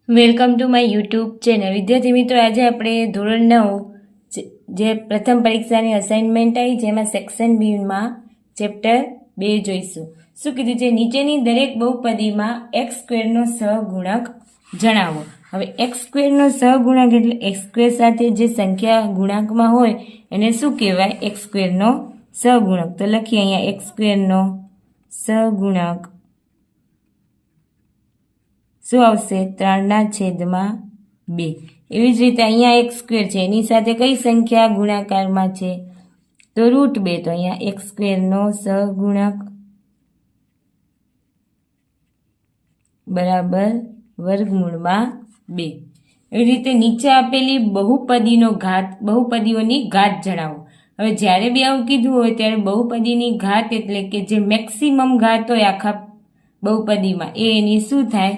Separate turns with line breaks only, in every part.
Welcome to my YouTube channel. વિદ્યાર્થી મિત્રો, આજે આપણે ધોરણ 9 જે પ્રથમ પરીક્ષાની અસાઇનમેન્ટ આવી જેમાં સેક્શન બીમાં ચેપ્ટર 2 જોઈશું. શું કીધું છે? નીચેની દરેક બહુપદીમાં એક્સ સ્ક્વેરનો સહગુણક જણાવો. હવે એક્સ સ્ક્વેરનો સહગુણક એટલે એક્સ સ્ક્વેર સાથે જે સંખ્યા ગુણાંકમાં હોય એને શું કહેવાય? એક્સ સ્ક્વેરનો સહગુણક. તો લખીએ અહીંયા એક્સ સ્ક્વેરનો સહગુણક શું આવશે? 3/2. એવી જ રીતે અહીંયા એક્સ સ્ક્વેર છે, એની સાથે કઈ સંખ્યા ગુણાકારમાં છે? તો √2. તો અહીંયા એક્સ સ્ક્વેરનો સહગુણક બરાબર વર્ગમૂળમાં 2. એવી રીતે નીચે આપેલી બહુપદીઓની ઘાત જણાવો. હવે જ્યારે બી આવું કીધું હોય ત્યારે બહુપદીની ઘાત એટલે કે જે મેક્સિમમ ઘાત હોય આખા બહુપદીમાં એની શું થાય?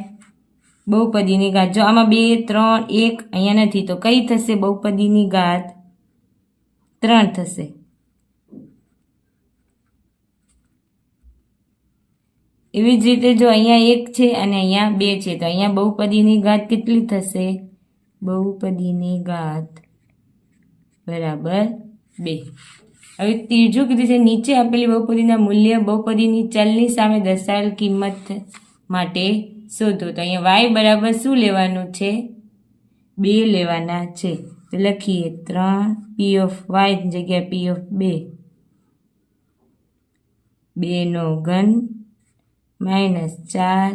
બહુપદીની ઘાત. જો આમાં 2, 3, 1 અહીંયા નથી તો કઈ થશે? બહુપદીની ઘાત 3 થશે. એવી જ રીતે જો અહીંયા 1 છે અને અહીંયા 2 છે તો અહીંયા બહુપદીની ઘાત કેટલી થશે? બહુપદીની ઘાત બરાબર 2. હવે ત્રીજું કીધું છે નીચે આપેલી બહુપદીના મૂલ્ય બહુપદીની ચલની સામે દર્શાવેલ કિંમત માટે શોધો. તો અહીંયા y બરાબર શું લેવાનું છે? 2 લેવાના છે. તો લખીએ 3 p ઓફ y જગ્યાએ p ઓફ 2 2 નો ઘન -4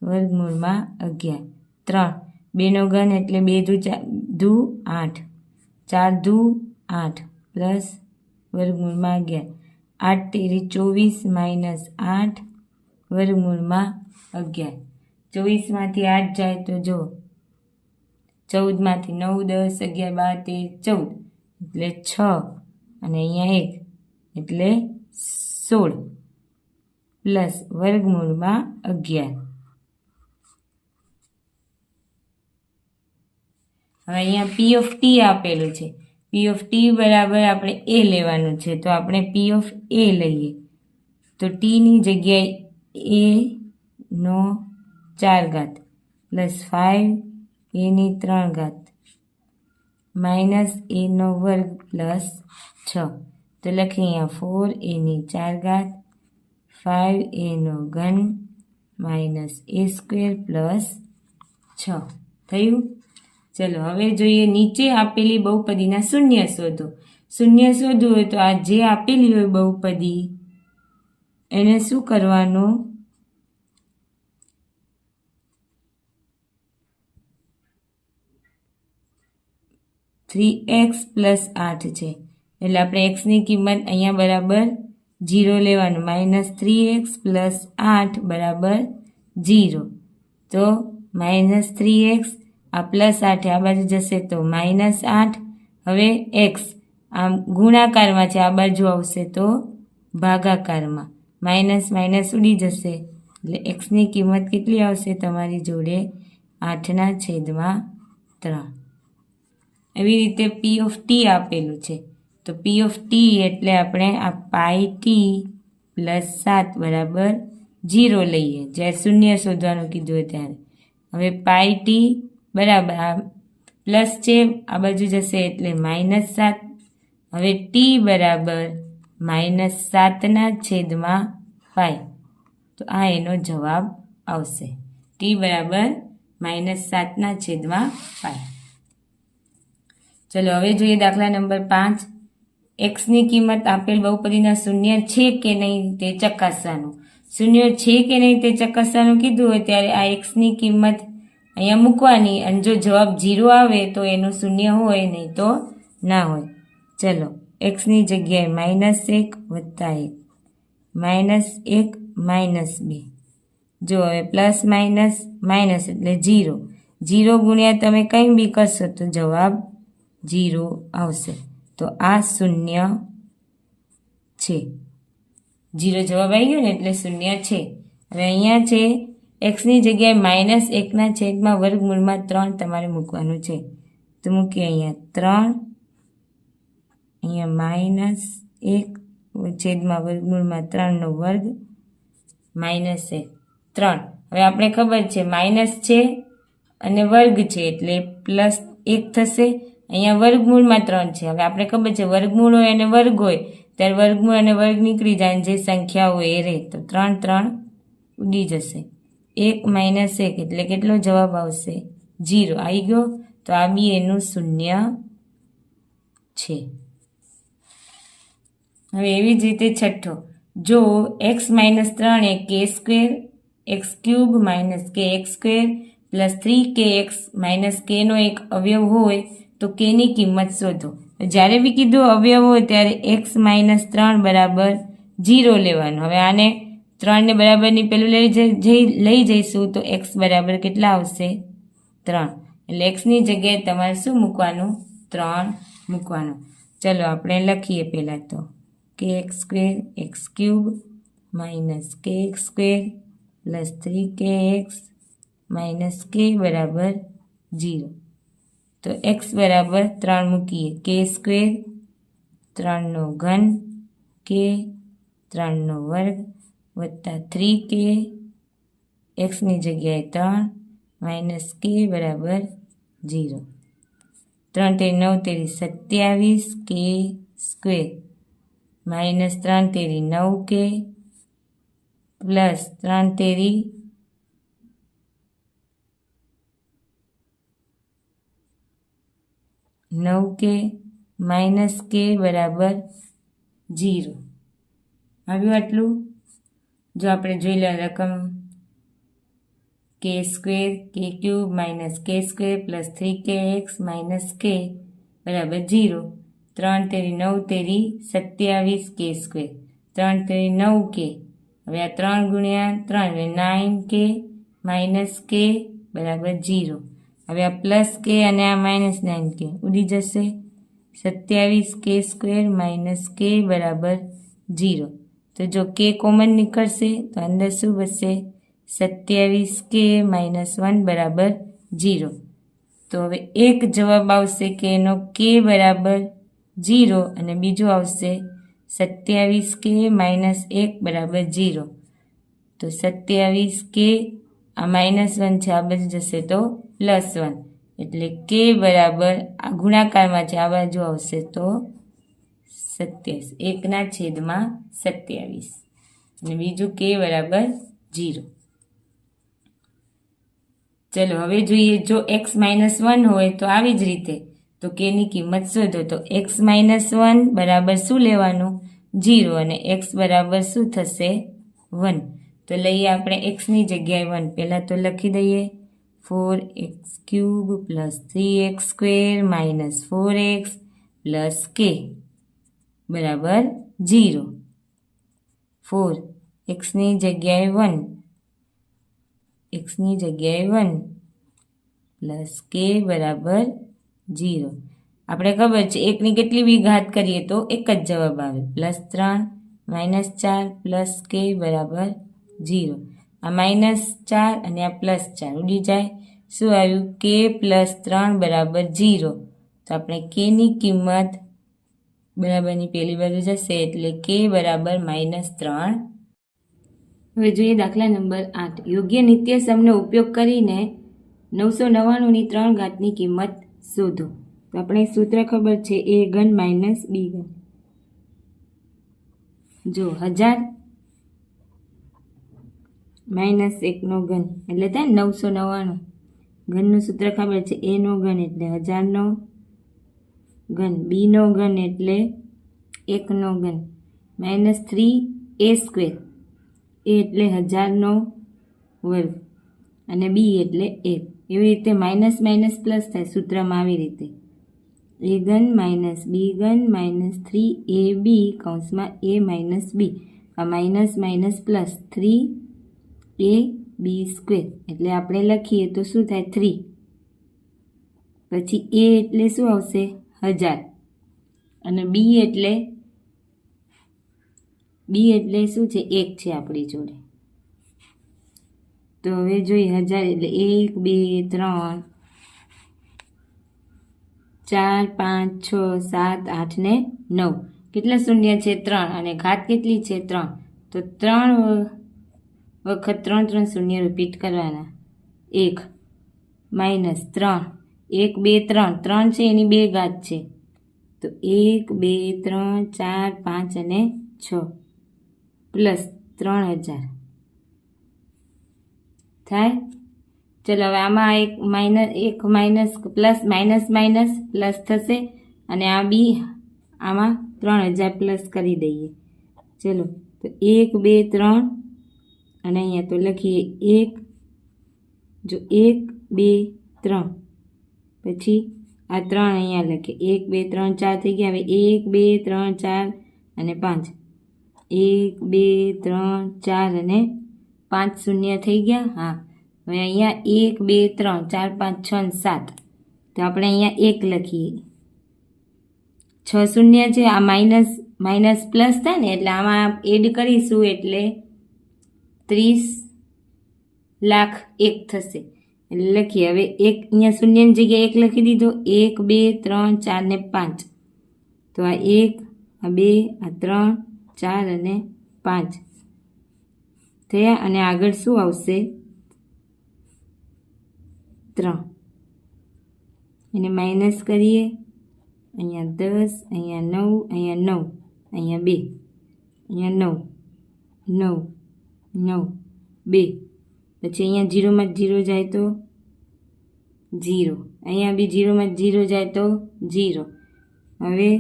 વર્ગમૂળમાં 11. 3 2 નો ઘન એટલે 2 દુ 8 4 દુ 8 પ્લસ વર્ગમૂળમાં 11 8 તેરી 24 -8 વર્ગમૂળમાં 11. 24માંથી 8 જાય તો જો 14માંથી 9 10 11 12 13 14 એટલે 6 અને અહીંયા 1 એટલે 16 પ્લસ વર્ગમૂળમાં 11. હવે અહીંયા p ઓફ t આપેલું છે. p ઓફ t બરાબર આપણે a લેવાનું છે તો આપણે p ઓફ a લઈએ તો t ની જગ્યાએ a નો 4 ઘાત પ્લસ 5 a ની 3 ઘાત માઇનસ a નો વર્ગ પ્લસ 6. તો લખીએ અહીંયા 4 a ની 4 ઘાત 5 a નો ઘન માઇનસ a સ્ક્વેર પ્લસ 6 થયું. ચલો હવે જોઈએ નીચે આપેલી બહુપદીના શૂન્ય શોધો. શૂન્ય શોધવું હોય તો આ જે આપેલી હોય બહુપદી એને શું કરવાનું? 3x પ્લસ 8 છે એટલે આપણે xની કિંમત અહીંયા બરાબર 0 લેવાનું. -3x પ્લસ 8 બરાબર 0. તો -3x આ પ્લસ 8 આ બાજુ જશે તો -8. હવે x આમ ગુણાકારમાં છે, આ બાજુ આવશે તો ભાગાકારમાં. માઇનસ ઉડી જશે એટલે xની કિંમત કેટલી આવશે તમારી જોડે? 8/3. એવી રીતે p ઓફ t આપેલું છે તો p ઓફ t એટલે આપણે આ πt પ્લસ 7 બરાબર 0 લઈએ જ્યારે શૂન્ય શોધવાનું કીધું હોય ત્યારે. હવે πt બરાબર આ પ્લસ છે આ બાજુ જશે એટલે -7. હવે t બરાબર -7/π. તો આ એનો જવાબ આવશે. t બરાબર -7/π. ચલો હવે જોઈએ દાખલા નંબર 5. એક્સની કિંમત આપેલ બહુપદીના શૂન્ય છે કે નહીં તે ચકાસવાનું. શૂન્ય છે કે નહીં તે ચકાસવાનું કીધું હોય ત્યારે આ એક્સની કિંમત અહીંયા મૂકવાની અને જો જવાબ 0 આવે તો એનું શૂન્ય હોય, નહીં તો ના હોય. ચલો એક્સની જગ્યાએ -1 વત્તા 1 -1 -2. જો હવે પ્લસ માઇનસ એટલે 0. 0 ગુણ્યા તમે કંઈ બી કરશો તો જવાબ 0 આવશે. તો આ શૂન્ય છે. 0 જવાબ આવી ગયો ને એટલે શૂન્ય છે. હવે અહીંયા છે એક્સની જગ્યાએ -1// વર્ગમૂળમાં 3 તમારે મૂકવાનું છે તો મૂકીએ અહીંયા 3, અહીંયા -1// વર્ગમૂળમાં 3 નો વર્ગ -1 3 હવે આપણે ખબર છે માઇનસ છે અને વર્ગ છે એટલે પ્લસ 1 થશે. અહીંયા વર્ગમૂળમાં 3 છે. હવે આપણે ખબર છે વર્ગમૂળ હોય અને વર્ગ હોય ત્યારે વર્ગમૂળ અને વર્ગ નીકળી જાય જે સંખ્યા હોય એ રહે. તો 3 3 ઉડી જશે. 1 માઇનસ 1 એટલે કેટલો જવાબ આવશે? 0 આવી ગયો. તો આ બી એનું શૂન્ય છે. હવે એવી જ રીતે છઠ્ઠો, જો x માઇનસ 3 એ k square x cube minus k x square plus 3kx minus કેનો એક અવયવ હોય તો કેની કિંમત શોધો. જ્યારે બી કીધું અવયવ હોય ત્યારે x માઇનસ 3 બરાબર 0 લેવાનું. હવે આને 3 ને બરાબરની પેલું લઈ જઈશું તો x બરાબર કેટલા આવશે? 3. એટલે x ની જગ્યાએ તમારે શું મૂકવાનું? 3 મૂકવાનું. ચલો આપણે લખીએ પહેલાં તો k x square x cube minus k x square plus 3kx minus k બરાબર 0. તો x બરાબર 3 મૂકીએ. કે સ્ક્વેર 3નો ઘન કે 3નો વર્ગ વત્તા 3k એક્સની જગ્યાએ 3 માઇનસ કે બરાબર 0. 3 તેરી 9 તેરી 27 કે સ્ક્વેર માઇનસ 3 તેરી 9k પ્લસ 3 તેરી 9k માઇનસ કે બરાબર 0. આવ્યું આટલું? જો આપણે જોઈ લે રકમ કે સ્ક્વેર કે ક્યુબ માઇનસ કે square plus 3kx minus k બરાબર 0. 3 તેરી 9 તેરી 27 કે સ્ક્વેર 3 તેરી 9k. હવે આ 3 ગુણ્યા 3 એટલે 9k માઇનસ કે બરાબર 0. હવે આ પ્લસ કે અને આ માઇનસ 9k ઉડી જશે. 27k સ્ક્વેર માઇનસ કે બરાબર 0. તો જો કે કોમન નીકળશે તો અંદર શું બચશે? 27k માઇનસ 1 બરાબર 0. તો હવે એક જવાબ આવશે કે એનો કે બરાબર 0 અને બીજો આવશે 27k માઇનસ 1 બરાબર 0. તો 27k આ માઇનસ 1 છે આ બાજુ જશે તો પ્લસ 1 એટલે કે બરાબર આ ગુણાકારમાં છે આ બાજુ આવશે તો 27 1/27 અને બીજું કે બરાબર 0. ચલો હવે જોઈએ જો x માઇનસ 1 હોય તો આવી જ રીતે તો કેની કિંમત શોધો. તો x માઇનસ 1 બરાબર શું લેવાનું? 0 અને x બરાબર શું થશે? 1. તો લઈએ આપણે x ની જગ્યાએ 1. પહેલાં તો લખી દઈએ 4x cube plus 3x square minus 4x plus કે બરાબર 0. 4 xની જગ્યાએ 1 xની જગ્યાએ 1 પ્લસ કે બરાબર 0. આપણે ખબર છે એકની કેટલી બી ઘાત કરીએ તો એક જ જવાબ આવે. પ્લસ 3 માઇનસ 4 પ્લસ કે બરાબર 0. આ માઇનસ 4 અને આ પ્લસ 4 ઉડી જાય. શું આવ્યું? કે પ્લસ 3 બરાબર 0. તો આપણે કેની કિંમત બરાબરની પેલી બાજુ જશે એટલે કે બરાબર -3. હવે જોઈએ દાખલા નંબર 8. યોગ્ય નિત્યસમનો ઉપયોગ કરીને 999ની 3 ઘાતની કિંમત શોધો. તો આપણે સૂત્ર ખબર છે a ઘન માઇનસ b ઘન. જો 1000 માઇનસ 1નો ઘન એટલે થાય 999. ઘનનું સૂત્ર ખબર છે a નો ઘન એટલે 1000નો ઘન, b નો ઘન એટલે 1નો ઘન માઇનસ 3a સ્ક્વેર a એટલે 1000નો વર્ગ અને b એટલે 1. એવી રીતે માઇનસ માઇનસ પ્લસ થાય સૂત્રમાં આવી રીતે a ઘન માઇનસ b ઘન માઇનસ 3ab કૌંસમાં a માઇનસ b. આ minus minus plus 3ab square એટલે આપણે લખીએ તો શું થાય 3. પછી a એટલે શું આવશે? 1000 અને b એટલે શું છે? 1 છે આપણી જોડે. તો હવે જોઈએ 1000 એટલે 1 2 3 4 5 6 7 8 ને 9. કેટલા શૂન્ય છે? 3 અને ઘાત કેટલી છે? 3. તો 3 વખત 3 3 શૂન્ય રિપીટ કરવાના. 1 માઇનસ 3, 1 2 3, 3 છે એની 2 ઘાત છે તો 1 2 3 4 5 અને 6 પ્લસ 3000 થાય. ચલો હવે આમાં એક minus plus minus minus plus થશે અને આ બી આમાં 3000 પ્લસ કરી દઈએ. ચલો તો 1 2 3 અને અહીંયા તો લખીએ 1 2 3 પછી આ 3 અહીંયા લખીએ 1 2 3 4 થઈ ગયા. હવે 1 2 3 4 અને 5 1 2 3 4 અને 5 શૂન્ય થઈ ગયા. હા હવે અહીંયા 1 2 3 4 5 6 અને 7 તો આપણે અહીંયા 1 લખીએ. 6 શૂન્ય છે આ માઇનસ માઇનસ પ્લસ થાય ને એટલે આમાં એડ કરીશું એટલે 30 લાખ 1 થશે એટલે લખીએ. હવે 1 અહીંયા શૂન્યની જગ્યાએ 1 લખી દીધો. 1 2 3 4 ને 5 તો આ 1 આ 2 આ 3 4 અને 5 થયા અને આગળ શું આવશે 3 એને માઇનસ કરીએ. અહીંયા 10 અહીંયા 9 અહીંયા 9 અહીંયા 2 અહીંયા 9 9 9 2 પછી અહીંયા 0 માં 0 જાય તો 0 અહીંયા બી 0 માં 0 જાય તો 0. હવે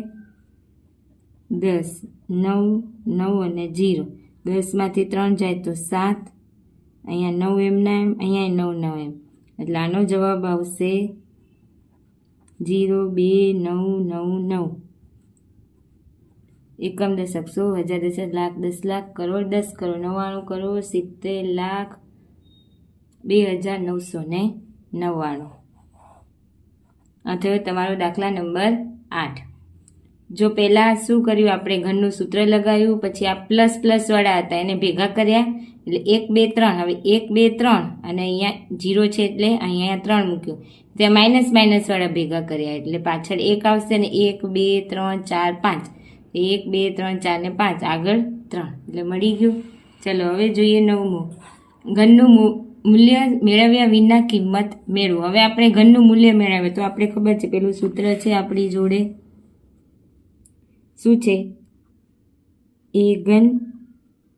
10 9 9 અને 0 10 માંથી 3 જાય તો 7 અહીંયા 9 એમના એમ અહીંયા 9 9 એમ એટલે આનો જવાબ આવશે 0 2 9 9 9. એકમ દશક 100 હજાર દશક લાખ 10 લાખ કરોડ 10 કરોડ 99 કરોડ 70 લાખ 2999. આ થયો તમારો દાખલા નંબર 8. જો પહેલાં શું કર્યું આપણે ઘનનું સૂત્ર લગાવ્યું પછી આ પ્લસ પ્લસવાળા હતા એને ભેગા કર્યા એટલે 1 2 3 હવે 1 2 3 અને અહીંયા 0 છે એટલે અહીંયા 3 મૂક્યું ત્યાં માઇનસ માઇનસવાળા ભેગા કર્યા એટલે પાછળ 1 આવશે ને 1 2 3 4 5 1 2 3 4 ને 5 આગળ 3 એટલે મળી ગયું. ચલો હવે જોઈએ 9મું ઘનનું મૂલ્ય મેળવ્યા વિના કિંમત મેળવો. હવે આપણે ઘનનું મૂલ્ય મેળવીએ તો આપણે ખબર છે પેલું સૂત્ર છે આપણી જોડે શું છે a ઘન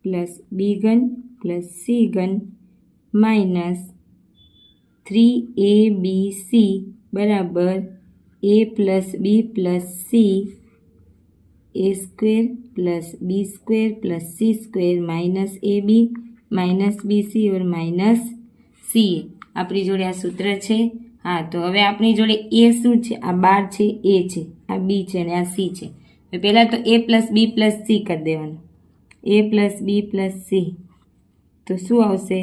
પ્લસ b ઘન પ્લસ c ઘન માઇનસ 3abc બરાબર a plus b plus c a square plus b square plus c square minus ab minus bc or minus ca આપણી જોડે આ સૂત્ર છે. હા તો હવે આપણી જોડે a શું છે આ 12 છે a છે આ b છે અને આ c છે. પહેલાં તો a plus b plus c કરી દેવાનું a plus b plus c તો શું આવશે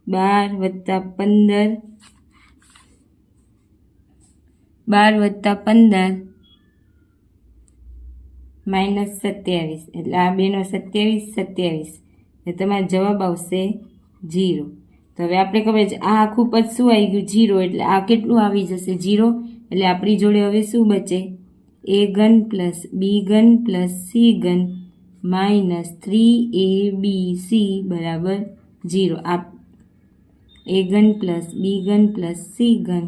12 વત્તા 15 માઇનસ 27 એટલે આ બેનો 27 એટલે તમારો જવાબ આવશે 0. તો હવે આપણે ખબર છે આ આખું પદ શું આવી ગયું 0 એટલે આ કેટલું આવી જશે 0 એટલે આપણી જોડે હવે શું બચે a ઘન પ્લસ b ઘન પ્લસ c ઘન માઇનસ 3abc બરાબર 0. આ a ઘન પ્લસ b ઘન પ્લસ c ઘન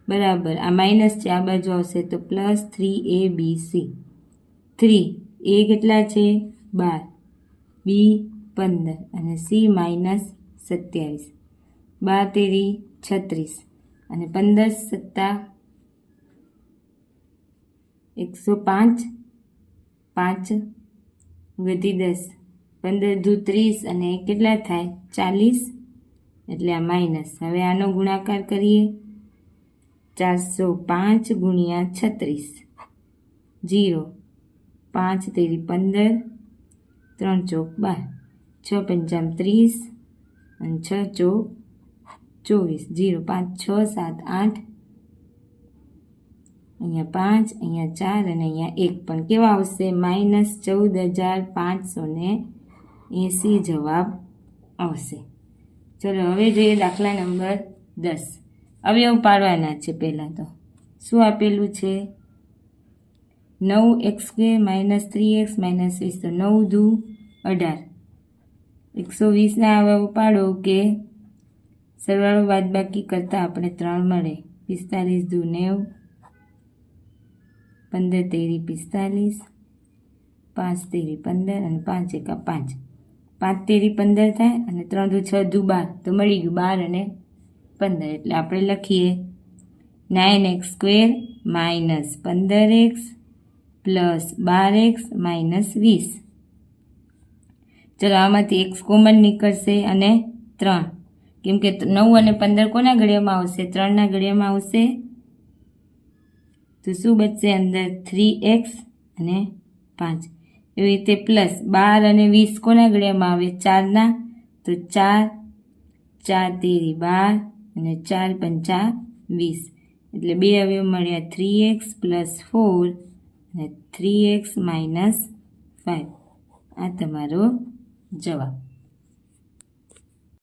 બરાબર આ માઇનસ છે આ બાજુ આવશે તો પ્લસ 3abc 3 a કેટલા છે 12 b 15 અને c માઇનસ 27 12 તેરી 36 અને 15 સત્તા 105 5 વધી 10 15 દુ 30 અને કેટલા થાય 40 એટલે આ માઇનસ. હવે આનો ગુણાકાર કરીએ 405 ગુણ્યા 36 0 5 તેરી 15 3 ચોક 12 6 પંચામ 30 અને 6 ચોક 24 0 5 6 7 8 અહીંયા 5 અહીંયા 4 અને અહીંયા 1 પણ કેવા આવશે માઇનસ 14,580 જવાબ આવશે. ચલો હવે જોઈએ દાખલા નંબર 10. અવયવ પાડવાના છે. પહેલાં તો શું આપેલું છે 9x² - 3x - 20 તો 9 દુ 18 120ના અવયવ પાડો કે સરવાળો બાદબાકી કરતાં આપણે 3 મળે. 45 દુ 90, 15 તેરી 45, 5 તેરી 15 અને 5 એકા 5. 5 તેરી 15 થાય અને 3 દુ 6 દુ 12, તો મળી ગયું 12 અને 15. એટલે આપણે લખીએ 9x² minus 15x plus 12x minus 20. ચલો આમાંથી x કોમન નીકળશે અને 3, કેમ કે 9 અને 15 કોના ઘડિયામાં આવશે? 3ના ઘડિયામાં આવશે. તો શું બચશે અંદર? 3x અને 5. એવી રીતે પ્લસ 12 અને 20 કોના ઘડિયામાં આવે? 4ના, તો 4, 4 તેરી 12 અને 4 પંચા 20. એટલે બે અવયવ મળ્યા 3x પ્લસ 4 અને 3x માઇનસ 5. આ તમારો જવાબ.